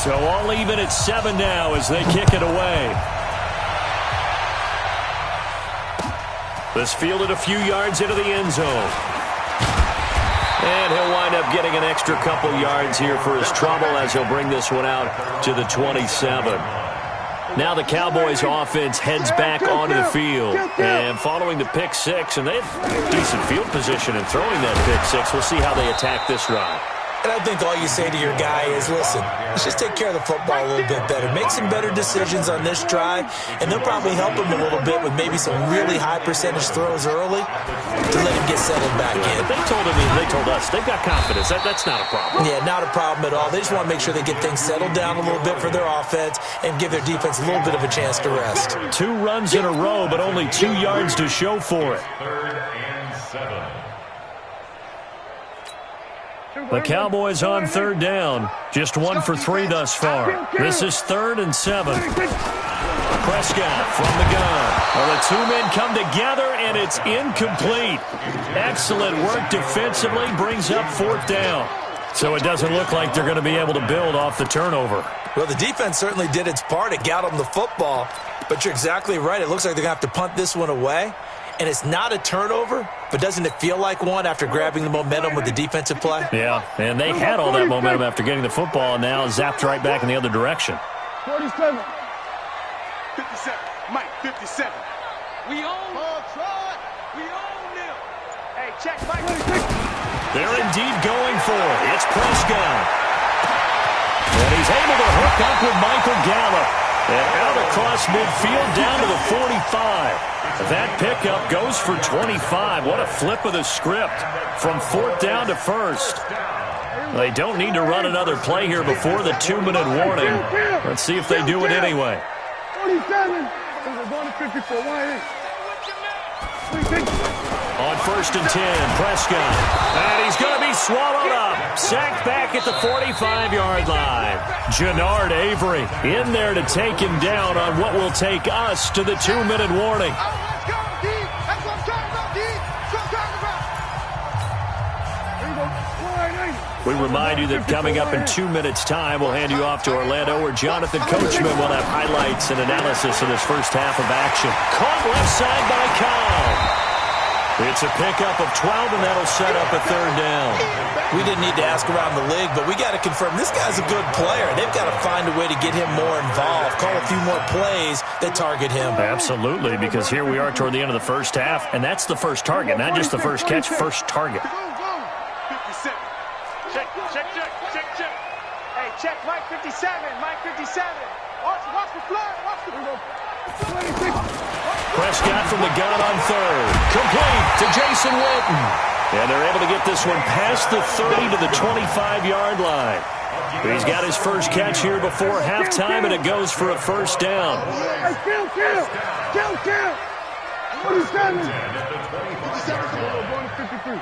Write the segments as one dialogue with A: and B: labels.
A: So all even at 7 now as they kick it away. This fielded a few yards into the end zone. And he'll wind up getting an extra couple yards here for his trouble as he'll bring this one out to the 27. Now the Cowboys offense heads back onto the field. And following the pick six, and they have decent field position in throwing that pick six. We'll see how they attack this drive.
B: And I think all you say to your guy is, listen, let's just take care of the football a little bit better. Make some better decisions on this drive, and they'll probably help him a little bit with maybe some really high percentage throws early to let him get settled back in.
A: They told him, they told us, they've got confidence. That's not a problem.
B: Yeah, not a problem at all. They just want to make sure they get things settled down a little bit for their offense and give their defense a little bit of a chance to rest.
A: 2 runs in a row, but only 2 yards to show for it.
C: 3rd and 7.
A: The Cowboys on 3rd down. Just 1 for 3 thus far. This is 3rd and 7. Prescott from the gun. Well, the 2 men come together, and it's incomplete. Excellent work defensively. Brings up 4th down. So it doesn't look like they're going to be able to build off the turnover.
B: Well, the defense certainly did its part. It got them the football. But you're exactly right. It looks like they're going to have to punt this one away. And it's not a turnover, but doesn't it feel like one after grabbing the momentum with the defensive play?
A: Yeah, and they had all that momentum after getting the football, and now zapped right back in the other direction.
D: 47. 57. Mike, 57.
E: We own them. Hey, check, Mike.
A: They're indeed going for it. It's Prescott. And he's able to hook up with Michael Gallup. And out across midfield down to the 45. That pickup goes for 25. What a flip of the script from 4th down to 1st. They don't need to run another play here before the 2-minute warning. Let's see if they do it anyway.
D: 47.
A: On 1st and 10, Prescott. And he's going to be swallowed up. Sacked back at the 45-yard line. Jannard Avery in there to take him down on what will take us to the 2-minute warning. We remind you that coming up in 2 minutes' time, we'll hand you off to Orlando, where Jonathan Coachman will have highlights and analysis of this first half of action. Caught left side by Kyle. It's a pickup of 12, and that'll set up a 3rd down.
B: We didn't need to ask around the league, but we got to confirm this guy's a good player. They've got to find a way to get him more involved, call a few more plays that target him.
A: Absolutely, because here we are toward the end of the first half, and that's the first target, not just the first catch, first target.
D: 57.
E: Check. Hey, check, Mike 57. Mike 57. Watch the flag. Watch the flag.
A: Prescott from the gun on 3rd. Complete to Jason Witten. And they're able to get this one past the 30 to the 25-yard line. He's got his first catch here before halftime, and it goes for a 1st down.
D: Kill. 47. 53.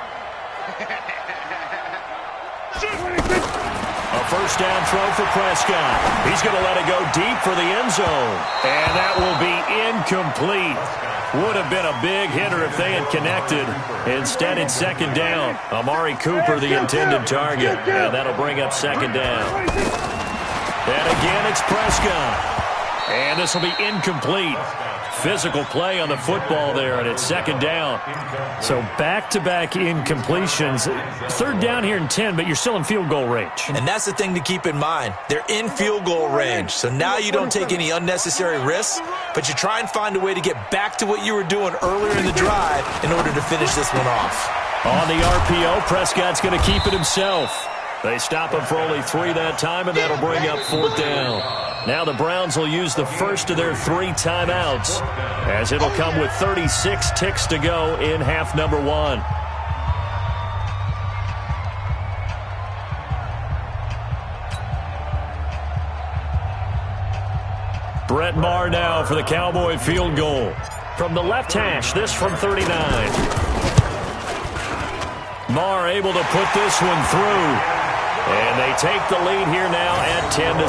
A: A 1st down throw for Prescott. He's going to let it go deep for the end zone. And that will be incomplete. Would have been a big hitter if they had connected. Instead, it's 2nd down. Amari Cooper, the intended target. And that'll bring up 2nd down. And again, it's Prescott. And this will be incomplete. Physical play on the football there, and it's 2nd down. So back-to-back incompletions. 3rd down here in 10, but you're still in field goal range.
B: And that's the thing to keep in mind. They're in field goal range. So now you don't take any unnecessary risks, but you try and find a way to get back to what you were doing earlier in the drive in order to finish this one off.
A: On the RPO, Prescott's going to keep it himself. They stop him for only 3 that time, and that'll bring up 4th down. Now the Browns will use the first of their 3 timeouts, as it'll come with 36 ticks to go in half number 1. Brett Maher now for the Cowboy field goal. From the left hash, this from 39. Maher able to put this one through. And they take the lead here now at 10-7.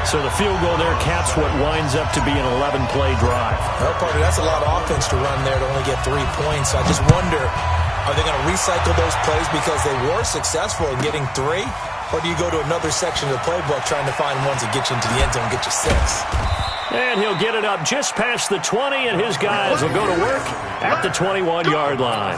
A: So the field goal there caps what winds up to be an 11-play drive.
B: Well, Parker, that's a lot of offense to run there to only get 3 points. I just wonder, are they going to recycle those plays because they were successful in getting 3? Or do you go to another section of the playbook trying to find ones that get you into the end zone and get you 6?
A: And he'll get it up just past the 20, and his guys will go to work at the 21-yard line.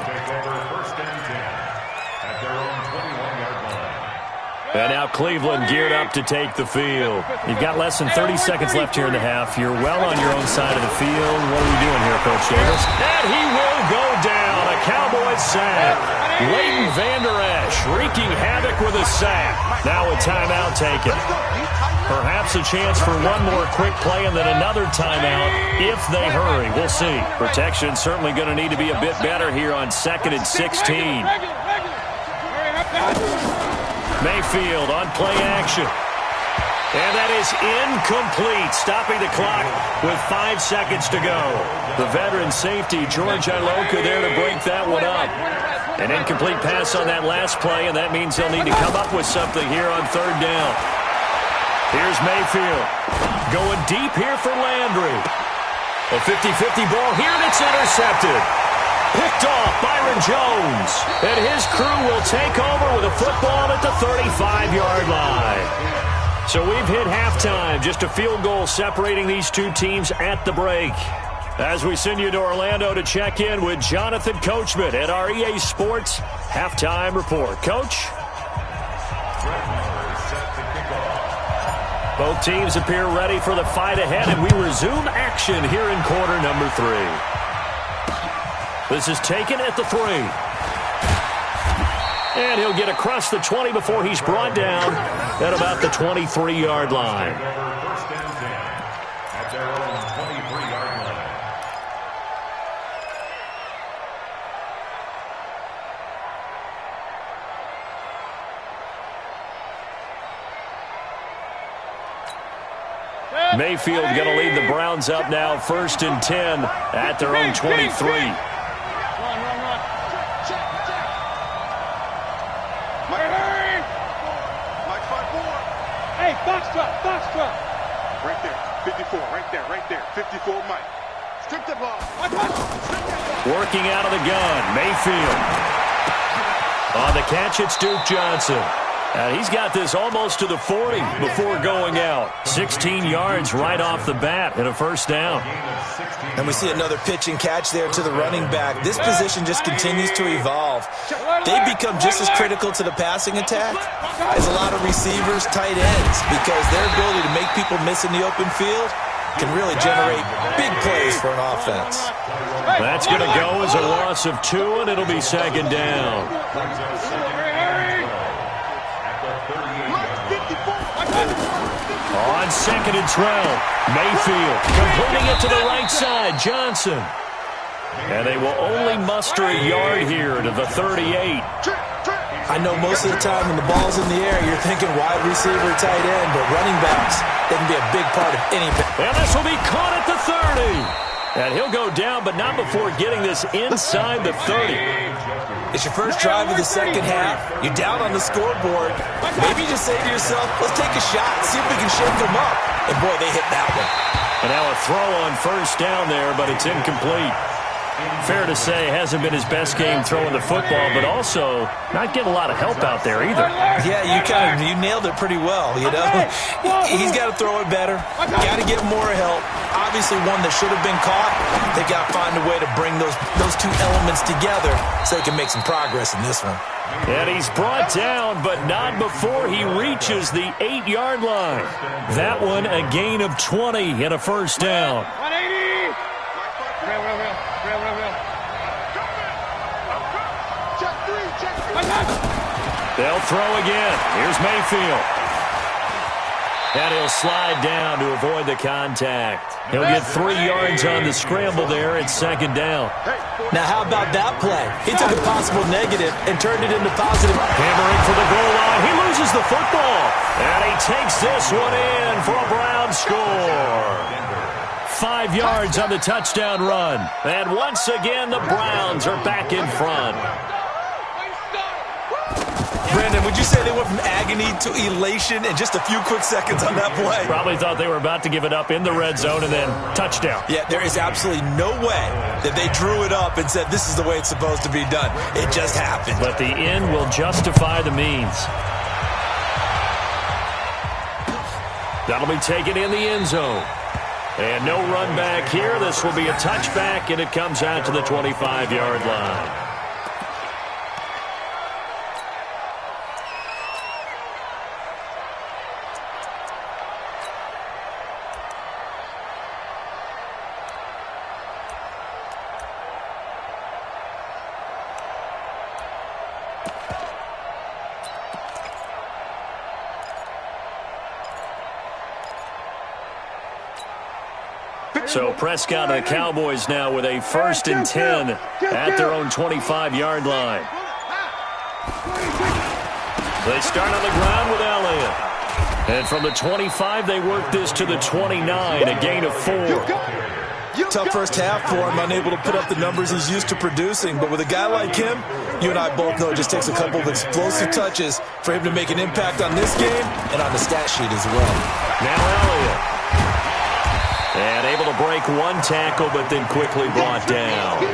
A: And now Cleveland geared up to take the field. You've got less than 30 seconds left here in the half. You're well on your own side of the field. What are we doing here, Coach Davis? And he will go down. A Cowboys sack. Leighton Vander Esch wreaking havoc with a sack. Now a timeout taken. Perhaps a chance for one more quick play and then another timeout if they hurry. We'll see. Protection certainly going to need to be a bit better here on 2nd and 16. Mayfield on play action. And that is incomplete, stopping the clock with 5 seconds to go. The veteran safety, George Iloka, there to break that one up. An incomplete pass on that last play, and that means they'll need to come up with something here on 3rd down. Here's Mayfield going deep here for Landry. A 50-50 ball here, and it's intercepted. Picked off Byron Jones. And his crew will take over with a football at the 35-yard line. So we've hit halftime. Just a field goal separating these two teams at the break. As we send you to Orlando to check in with Jonathan Coachman at our EA Sports Halftime Report. Coach? Both teams appear ready for the fight ahead, and we resume action here in quarter number 3. This is taken at the 3. And he'll get across the 20 before he's brought down at about the 23-yard line.
C: First and 10 at their own 23-yard line.
A: Mayfield going to lead the Browns up now, 1st and 10 at their own 23.
E: Box drop. Right there, 54, right there. 54, Mike. Strip the ball.
A: Working out of the gun, Mayfield. On the catch, it's Duke Johnson. And he's got this almost to the 40 before going out. 16 yards right off the bat and a 1st down.
B: And we see another pitch and catch there to the running back. This position just continues to evolve. They become just as critical to the passing attack as a lot of receivers, tight ends, because their ability to make people miss in the open field can really generate big plays for an offense.
A: That's going to go as a loss of 2, and it'll be 2nd down. On 2nd and 12, Mayfield completing it to the right side, Johnson. And they will only muster a yard here to the 38.
B: I know most of the time when the ball's in the air, you're thinking wide receiver, tight end, but running backs, they can be a big part of any.
A: And this will be caught at the 30. And he'll go down, but not before getting this inside the 30.
B: It's your first drive of the second half. You're down on the scoreboard. Maybe you just say to yourself, let's take a shot, see if we can shake them up. And, boy, they hit that one.
A: And now a throw on 1st down there, but it's incomplete. Fair to say, hasn't been his best game throwing the football, but also not getting a lot of help out there either.
B: Yeah, you nailed it pretty well, you know. He's got to throw it better. Got to get more help. Obviously one that should have been caught. They got to find a way to bring those two elements together so they can make some progress in this one.
A: And he's brought down, but not before he reaches the 8-yard line. That one a gain of 20 and a 1st down.
E: 180. Real. Check 3.
A: They'll throw again. Here's Mayfield. And he'll slide down to avoid the contact. He'll get 3 yards on the scramble there at 2nd down.
B: Now, how about that play? He took a possible negative and turned it into positive.
A: Hammering for the goal line. He loses the football. And he takes this one in for a Brown score. 5 yards on the touchdown run. And once again, the Browns are back in front.
B: Brandon, would you say they went from agony to elation in just a few quick seconds on that play?
A: Probably thought they were about to give it up in the red zone and then touchdown.
B: Yeah, there is absolutely no way that they drew it up and said this is the way it's supposed to be done. It just happened.
A: But the end will justify the means. That'll be taken in the end zone. And no run back here. This will be a touchback, and it comes out to the 25-yard line. So Prescott and the Cowboys now with a 1st and 10 at their own 25-yard line. They start on the ground with Elliott. And from the 25, they work this to the 29, a gain of 4.
B: Tough first half for him, unable to put up the numbers he's used to producing. But with a guy like him, you and I both know it just takes a couple of explosive touches for him to make an impact on this game and on the stat sheet as well.
A: Now Elliott. And able to break one tackle, but then quickly brought down.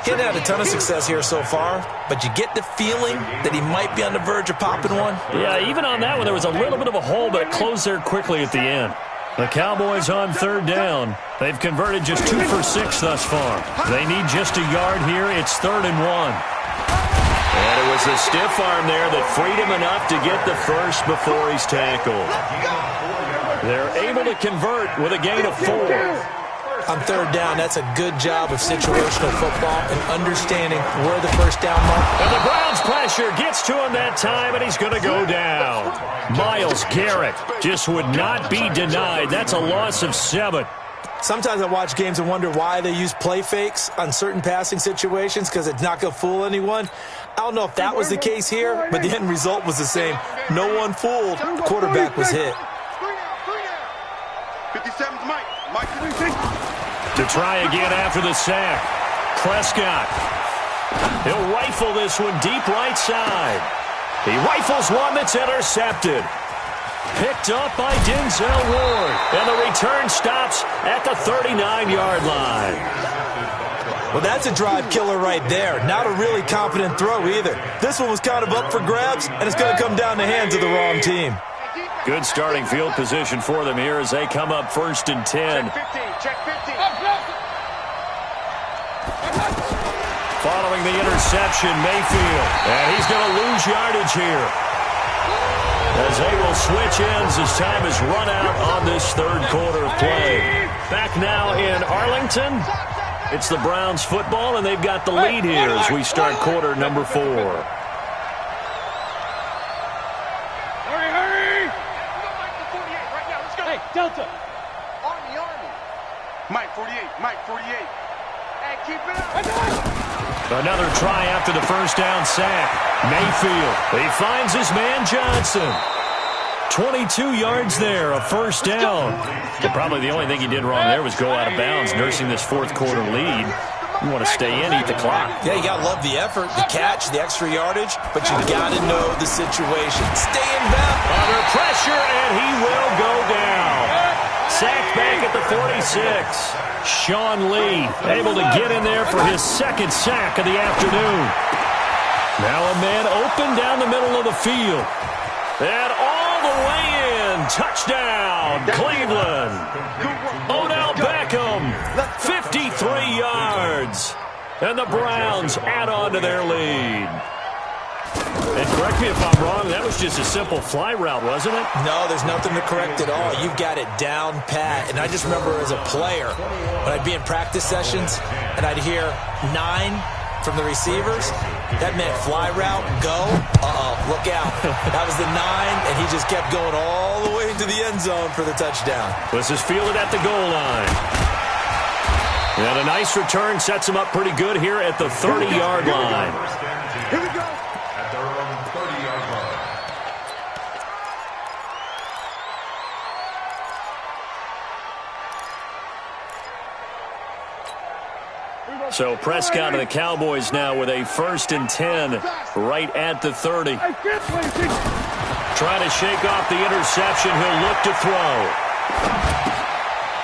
B: He hadn't had a ton of success here so far, but you get the feeling that he might be on the verge of popping one.
A: Yeah, even on that one, there was a little bit of a hole, but it closed there quickly at the end. The Cowboys on 3rd down. They've converted just 2 for 6 thus far. They need just a yard here. It's 3rd and 1. And it was the stiff arm there that freed him enough to get the first before he's tackled. They're able to convert with a gain of 4.
B: On 3rd down, that's a good job of situational football and understanding where the first down mark.
A: And the Browns pressure gets to him that time, and he's going to go down. Myles Garrett just would not be denied. That's a loss of 7.
B: Sometimes I watch games and wonder why they use play fakes on certain passing situations because it's not going to fool anyone. I don't know if that was the case here, but the end result was the same. No one fooled. The quarterback was hit.
E: 57's Mike.
A: To try again after the sack. Prescott. He'll rifle this one deep right side. He rifles one that's intercepted. Picked up by Denzel Ward. And the return stops at the 39-yard line.
B: Well, that's a drive killer right there. Not a really confident throw either. This one was kind of up for grabs, and it's going to come down the hands of the wrong team.
A: Good starting field position for them here as they come up 1st and 10.
E: Check 50.
A: Following the interception, Mayfield. And he's going to lose yardage here. As they will switch ends as time is run out on this 3rd quarter of play. Back now in Arlington. It's the Browns football, and they've got the lead here as we start quarter number 4.
E: Delta. Army. Mike 48. Hey, keep it up.
A: Another try after the first down sack. Mayfield. He finds his man Johnson. 22 yards there, a first down. And probably the only thing he did wrong there was go out of bounds, nursing this 4th quarter lead. You want to stay in, eat the clock.
B: Yeah, you got to love the effort, the catch, the extra yardage, but you got to know the situation. Stay in bounds.
A: Under pressure, and he will go down. Sacked back at the 46. Sean Lee able to get in there for his 2nd sack of the afternoon. Now a man open down the middle of the field. And all the way in. Touchdown, Cleveland. Odell Beckham, 53 yards. And the Browns add on to their lead. And correct me if I'm wrong, that was just a simple fly route, wasn't it?
B: No, there's nothing to correct at all. You've got it down pat. And I just remember as a player, when I'd be in practice sessions and I'd hear 9 from the receivers, that meant fly route, go, look out. That was the 9, and he just kept going all the way into the end zone for the touchdown.
A: This is fielded at the goal line. And a nice return sets him up pretty good here at the 30-yard line.
E: Here we go.
C: At their own 30-yard line.
A: So Prescott and the Cowboys now with a 1st and 10 right at the 30. Trying to shake off the interception. He'll look to throw.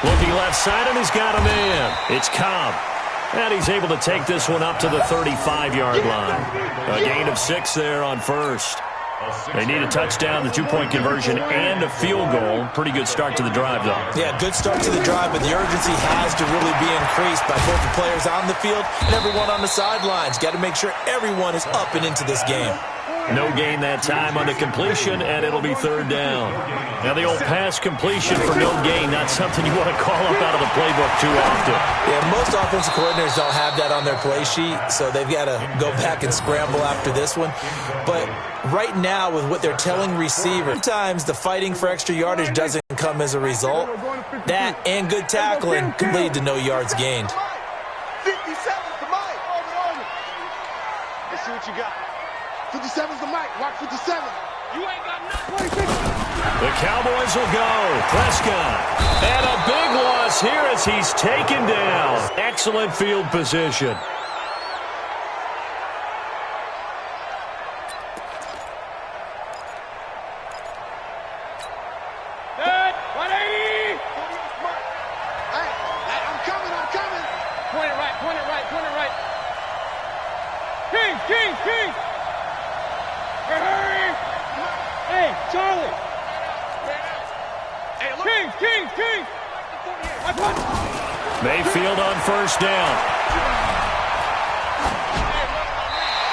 A: Looking left side, and he's got a man. It's Cobb. And he's able to take this one up to the 35-yard line. A gain of 6 there on 1st. They need a touchdown, the two-point conversion, and a field goal. Pretty good start to the drive, though.
B: Yeah, good start to the drive, but the urgency has to really be increased by both the players on the field and everyone on the sidelines. Got to make sure everyone is up and into this game.
A: No gain that time on the completion, and it'll be third down. Now, the old pass completion for no gain, not something you want to call up out of the playbook too often.
B: Yeah, most offensive coordinators don't have that on their play sheet, so they've got to go back and scramble after this one. But right now, with what they're telling receivers, sometimes the fighting for extra yardage doesn't come as a result. That and good tackling can lead to no yards gained.
E: 57's the mic. Let's see what you got. 57's the mic. Watch 57. You ain't got nothing.
A: The Cowboys will go. Prescott. And a big loss here as he's taken down. Excellent field position.
E: Good. 180. Hey, I'm coming. Point it right. King. Hurry. Hey, Charlie. Hey, look. King.
A: Mayfield on first down.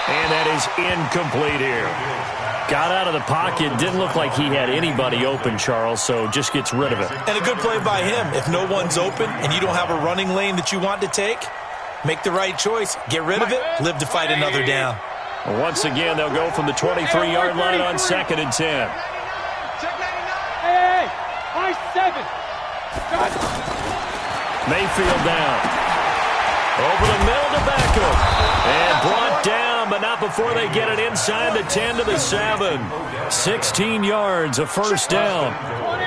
A: And that is incomplete here. Got out of the pocket. Didn't look like he had anybody open, Charles, so just gets rid of it.
B: And a good play by him. If no one's open and you don't have a running lane that you want to take, make the right choice. Get rid of it. Live to fight another down.
A: Once again, they'll go from the 23-yard line on 2nd and 10.
E: Hey, high 7.
A: Mayfield down. Over the middle to Beckham. And brought down, but not before they get it inside the 10 to the 7. 16 yards, a first down.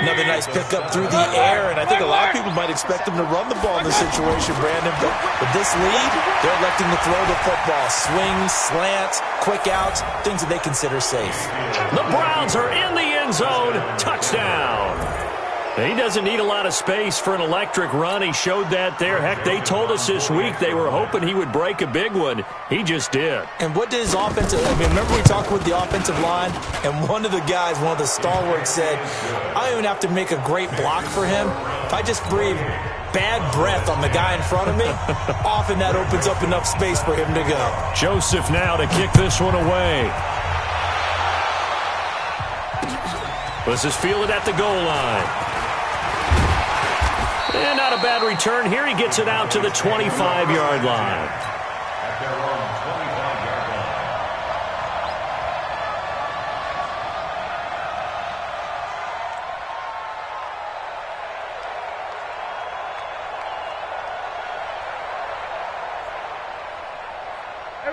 B: Another nice pickup through the air, and I think a lot of people might expect them to run the ball in this situation, Brandon. But with this lead, they're electing to throw the football. Swings, slants, quick outs, things that they consider safe.
A: The Browns are in the end zone. Touchdown. He doesn't need a lot of space for an electric run. He showed that there. Heck, they told us this week they were hoping he would break a big one. He just did.
B: And what did his offensive... remember we talked with the offensive line, and one of the guys, one of the stalwarts said, I don't even have to make a great block for him. If I just breathe bad breath on the guy in front of me, often that opens up enough space for him to go.
A: Joseph now to kick this one away. This is fielded at the goal line. And not a bad return here. He gets it out to the 25-yard line.
C: At their own 25-yard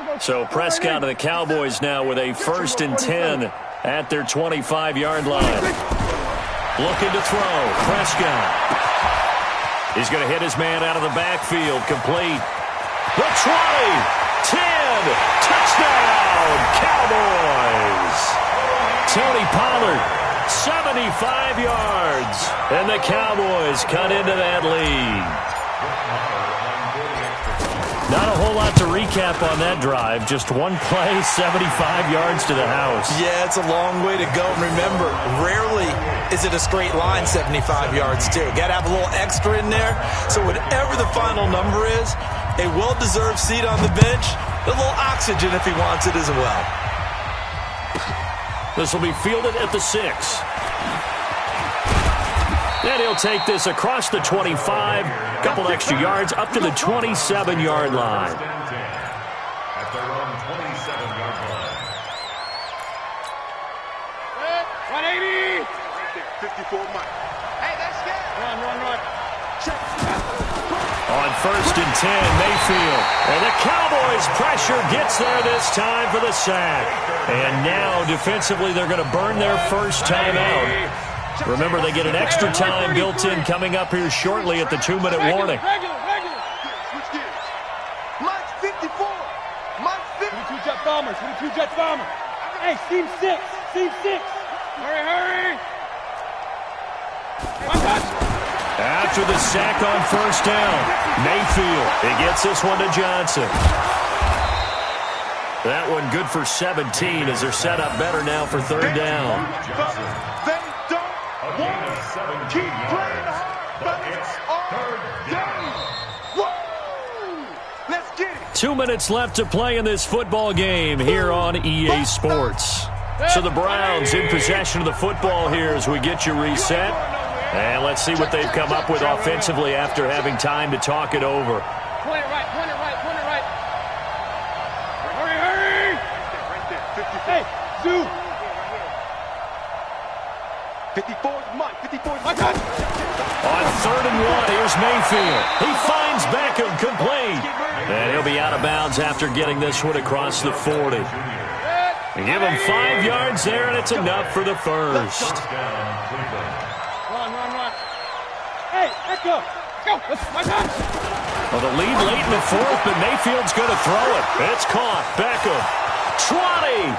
C: line.
A: So Prescott and the Cowboys now with a 1st and 10 at their 25-yard line. Looking to throw. Prescott. He's going to hit his man out of the backfield. Complete. The 20. 10. Touchdown. Cowboys. Tony Pollard. 75 yards. And the Cowboys cut into that lead. Not a whole lot to recap on that drive. Just one play, 75 yards to the house.
B: Yeah, it's a long way to go. And remember, rarely is it a straight line 75 yards, too. Got to have a little extra in there. So whatever the final number is, a well-deserved seat on the bench, a little oxygen if he wants it as well.
A: This will be fielded at the 6. And he'll take this across the 25, couple extra yards, up to the 27-yard line.
C: At their own 27-yard line.
E: 180. 54 Mike. Hey, that's good. Run. Check.
A: On 1st and 10, Mayfield. And the Cowboys' pressure gets there this time for the sack. And now, defensively, they're going to burn their first timeout. Remember, they get an extra time built in coming up here shortly at the 2-minute warning.
E: Regular. Switch gears. Mike's 54. Mike's 50. 22 jet bombers. Hey, seam 6. Hurry.
A: After the sack on first down, Mayfield. He gets this one to Johnson. That one good for 17 as they're set up better now for third down.
E: They don't want to keep playing hard, but it's third down. Woo! Let's get it.
A: 2 minutes left to play in this football game here on EA Sports. So the Browns in possession of the football here as we get you reset. And let's see what they've come up with offensively after having time to talk it over.
D: Point it right, point it right, point it right. Hurry, hurry! Hey, Zoo!
E: 54 is Mike, 54 is Mike.
A: On 3rd and 1, here's Mayfield. He finds Beckham complete. And he'll be out of bounds after getting this one across the 40. Give him 5 yards there, and it's enough for the first.
D: Run, run, run. Hey, Echo! Go! My God!
A: Well, the lead late in the 4th, but Mayfield's going to throw it. It's caught. Beckham. 20.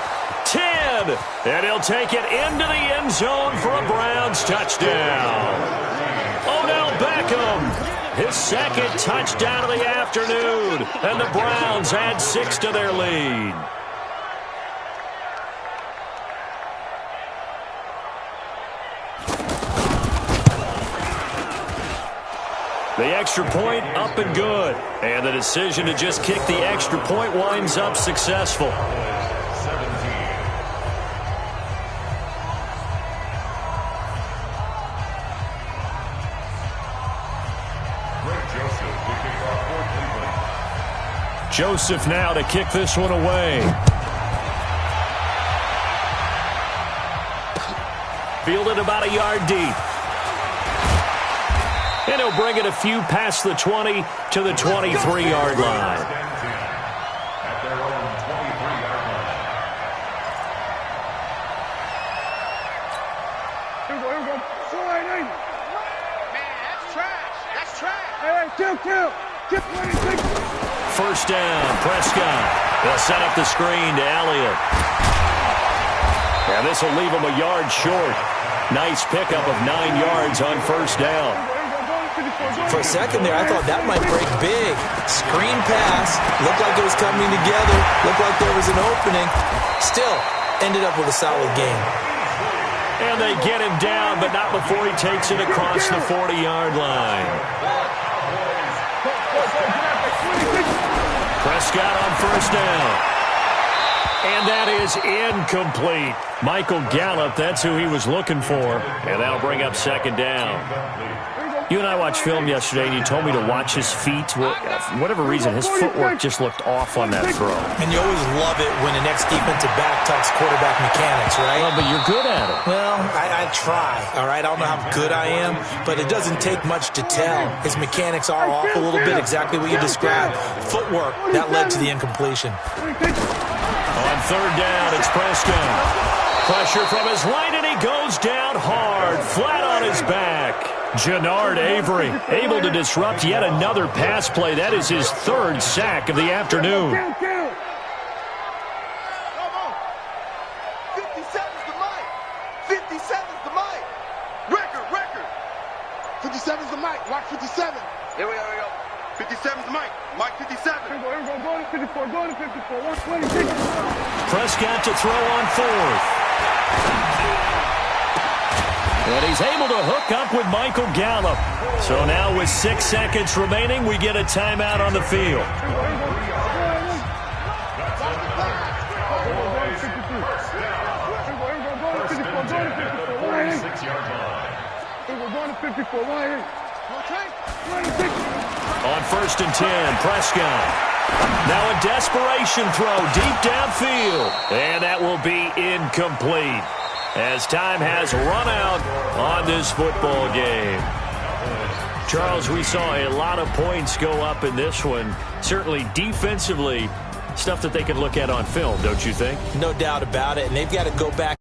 A: 10. And he'll take it into the end zone for a Browns touchdown. Odell Beckham. His 2nd touchdown of the afternoon. And the Browns add 6 to their lead. The extra point up and good. And the decision to just kick the extra point winds up successful. Joseph now to kick this one away. Fielded about a yard deep. And he'll bring it a few past the 20 to the 23-yard line.
C: At their own 23-yard line.
D: Here we go. Man,
E: that's trash. That's trash.
D: Hey, kill. Get 26.
A: First down, Prescott. They'll set up the screen to Elliott. And this will leave him a yard short. Nice pickup of 9 yards on first down.
B: For a second there, I thought that might break big. Screen pass. Looked like it was coming together. Looked like there was an opening. Still, ended up with a solid game.
A: And they get him down, but not before he takes it across the 40-yard line. Prescott on first down. And that is incomplete. Michael Gallup, that's who he was looking for. And that'll bring up second down. You and I watched film yesterday, and you told me to watch his feet. For whatever reason, his footwork just looked off on that throw.
B: And you always love it when the next defensive back talks quarterback mechanics, right?
A: Well, but you're good at it.
B: Well, I try, all right? I don't know how good I am, but it doesn't take much to tell. His mechanics are off a little bit, exactly what you described. Footwork, that led to the incompletion.
A: On third down, it's Prescott. Pressure from his right, and he goes down hard, flat on his back. Jannard Avery able to disrupt yet another pass play. That is his 3rd sack of the afternoon.
E: 57's the mic. 57's the mic. Record.
D: 57's the mic. Watch 57.
E: Here we go. 57's the mic. Mike 57.
D: Here we go. Going to 54. Going to 54. 126.
A: Prescott to throw on 4th. And he's able to hook up with Michael Gallup. So now with 6 seconds remaining, we get a timeout on the field. On first and 10, Prescott. Now a desperation throw deep downfield. And that will be incomplete, as time has run out on this football game. Charles, we saw a lot of points go up in this one. Certainly defensively, stuff that they can look at on film, don't you think?
B: No doubt about it, and they've got to go back.